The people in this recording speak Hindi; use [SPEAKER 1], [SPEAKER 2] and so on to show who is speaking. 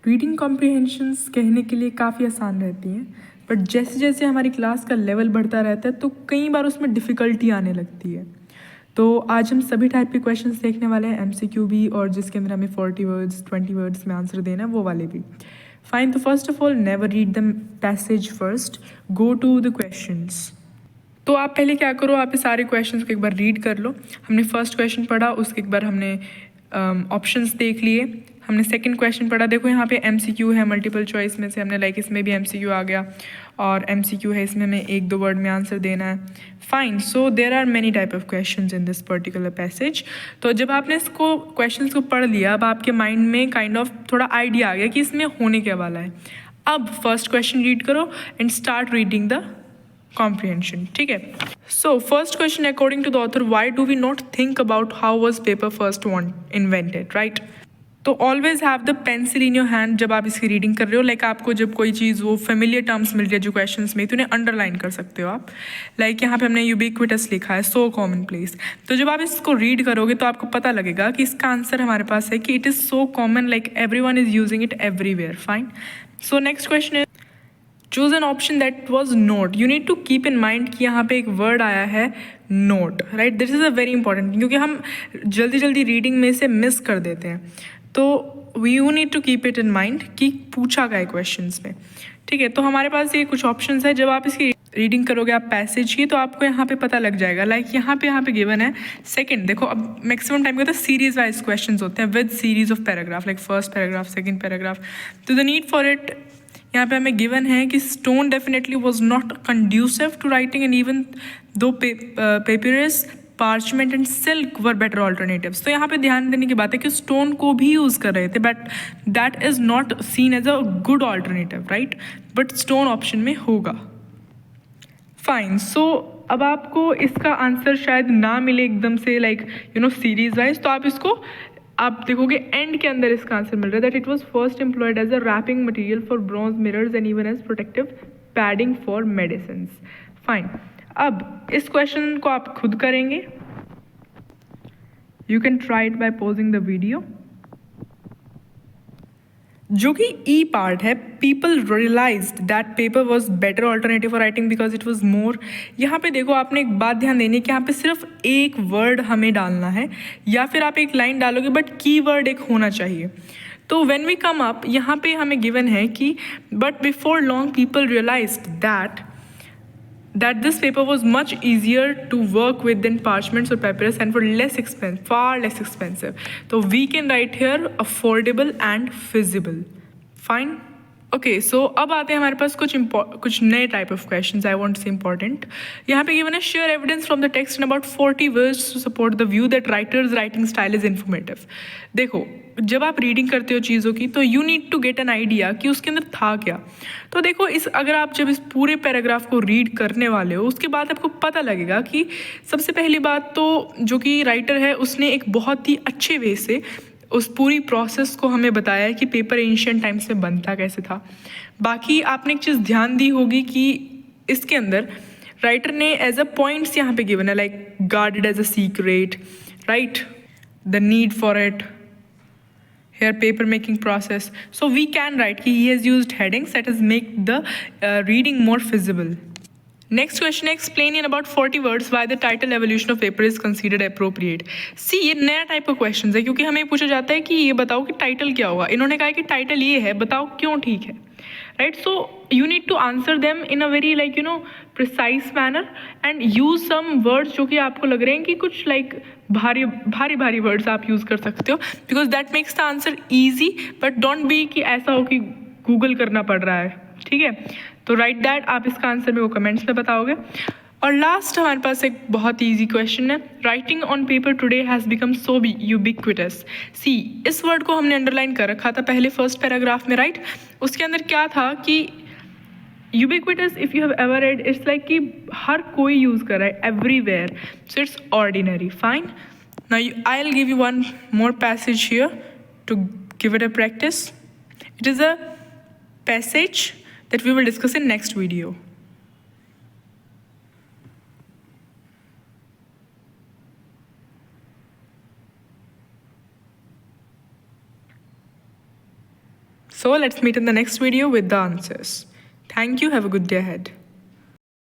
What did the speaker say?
[SPEAKER 1] रीडिंग कॉम्प्रिहेंशंस कहने के लिए काफ़ी आसान रहती हैं, बट जैसे जैसे हमारी क्लास का लेवल बढ़ता रहता है तो कई बार उसमें डिफ़िकल्टी आने लगती है। तो आज हम सभी टाइप के क्वेश्चंस देखने वाले हैं, एमसीक्यू भी और जिसके अंदर हमें 40 वर्ड्स 20 वर्ड्स में आंसर देना है वो वाले भी। फाइन, तो first of all never read the passage first, go to the questions. तो आप पहले क्या करो, आप ये सारे क्वेश्चंस को एक बार रीड कर लो। हमने फर्स्ट क्वेश्चन पढ़ा, उसके एक बार हमने ऑप्शंस देख लिए, हमने सेकंड क्वेश्चन पढ़ा। देखो यहाँ पे एमसीक्यू है, मल्टीपल चॉइस में से हमने लाइक इसमें भी एमसीक्यू आ गया और एमसीक्यू है, इसमें हमें 1-2 वर्ड में आंसर देना है। Fine, so there are many type of questions in this particular passage. तो जब आपने इसको क्वेश्चंस को पढ़ लिया, अब आपके माइंड में काइंड ऑफ थोड़ा आइडिया आ गया कि इसमें होने क्या वाला है। अब फर्स्ट क्वेश्चन रीड करो and start reading the comprehension, ठीक है। So first question according to the author, why do we not think about how was paper first one invented, right? तो always have the pencil in your hand जब आप इसकी रीडिंग कर रहे हो। लाइक आपको जब कोई चीज़ वो फेमिलियर टर्म्स मिल रही है जो क्वेश्चंस में, तो उन्हें अंडरलाइन कर सकते हो आप। लाइक यहाँ पे हमने यूबिक्विटस लिखा है, सो कॉमन प्लेस। तो जब आप इसको रीड करोगे तो आपको पता लगेगा कि इसका आंसर हमारे पास है कि it is so common, like everyone is using it everywhere. Fine, so next question is choose an option that was not. You need to keep in mind कि यहाँ पे एक वर्ड आया है not, right. This is a very important, क्योंकि हम जल्दी जल्दी रीडिंग में से मिस कर देते हैं। तो you need to keep it in mind कि पूछा गया है क्वेश्चन में, ठीक है। तो हमारे पास ये कुछ ऑप्शन है, जब आप इसकी रीडिंग करोगे आप पैसेज की, तो आपको यहाँ पे पता लग जाएगा। लाइक यहाँ पे गिवन है सेकंड। देखो अब मैक्सिमम टाइम क्या होता है, सीरीज वाइज क्वेश्चंस होते हैं with series of paragraph, like first paragraph second paragraph. तो द नीड फॉर इट यहाँ पे हमें गिवन है कि stone definitely was not conducive to writing, and even though papyrus parchment and silk were better alternatives. तो यहाँ पे ध्यान देने की बात है कि स्टोन को भी यूज़ कर रहे थे, but that is not seen as a good alternative, right. But stone option में होगा। फाइन, सो अब आपको इसका आंसर शायद ना मिले एकदम से, लाइक सीरीज वाइज। तो आप देखोगे एंड के अंदर इसका आंसर मिल रहा है that it was first employed as a wrapping material for bronze mirrors and even as protective padding for medicine. Fine, अब इस क्वेश्चन को आप खुद करेंगे। You can try it by pausing the video. जो कि ई पार्ट है, people realized that paper was better alternative for writing because it was more. यहाँ पे देखो आपने एक बात ध्यान देनी है कि यहाँ पे सिर्फ एक वर्ड हमें डालना है, या फिर आप एक लाइन डालोगे बट की वर्ड एक होना चाहिए। तो व्हेन वी कम अप, यहाँ पे हमें गिवन है कि but before long people realized that this paper was much easier to work with than parchments or papyrus and far less expensive. So we can write here affordable and feasible. Fine. Okay, so अब आते हैं हमारे पास कुछ नए type of questions I want say important. यहाँ पे गिवन है share evidence from the text in about 40 words to support the view that writers writing style is informative. देखो जब आप रीडिंग करते हो चीज़ों की, तो you need to get an idea कि उसके अंदर था क्या। तो देखो अगर आप जब इस पूरे पैराग्राफ को रीड करने वाले हो, उसके बाद आपको पता लगेगा कि सबसे पहली बात तो जो कि राइटर है उसने एक बहुत ही अच्छे वे से उस पूरी प्रोसेस को हमें बताया है कि पेपर एंशिएंट टाइम्स में बनता कैसे था। बाकी आपने एक चीज़ ध्यान दी होगी कि इसके अंदर राइटर ने एज अ पॉइंट्स यहाँ पे गिवन है, like guarded as a secret, right, the need for it, here paper making process. So we can write कि he has used headings that is make the reading more feasible. Next question, explain in about 40 words why the title evolution of paper is considered appropriate. See, ये नया टाइप ऑफ क्वेश्चन है, क्योंकि हमें पूछा जाता है कि ये बताओ कि टाइटल क्या होगा। इन्होंने कहा कि टाइटल ये है, बताओ क्यों ठीक है, right. So you need to answer them in a very precise manner and use some words जो कि आपको लग रहे हैं कि कुछ भारी वर्ड्स आप यूज़ कर सकते हो, because that makes the answer easy. But don't be कि ऐसा हो कि गूगल करना पड़ रहा है, ठीक है। तो राइट दैट, आप इसका आंसर मेरे को कमेंट्स में बताओगे। और लास्ट हमारे पास एक बहुत ईजी क्वेश्चन है, writing on paper today has become so ubiquitous. See, इस वर्ड को हमने अंडरलाइन कर रखा था पहले फर्स्ट पैराग्राफ में, राइट। उसके अंदर क्या था कि ubiquitous, if you have ever read, it's like कि हर कोई यूज कर रहा है, everywhere, so it's ordinary. Fine, now I will give you one more passage here to give it a practice. It is a passage that we will discuss in next video. So let's meet in the next video with the answers. Thank you. Have a good day ahead.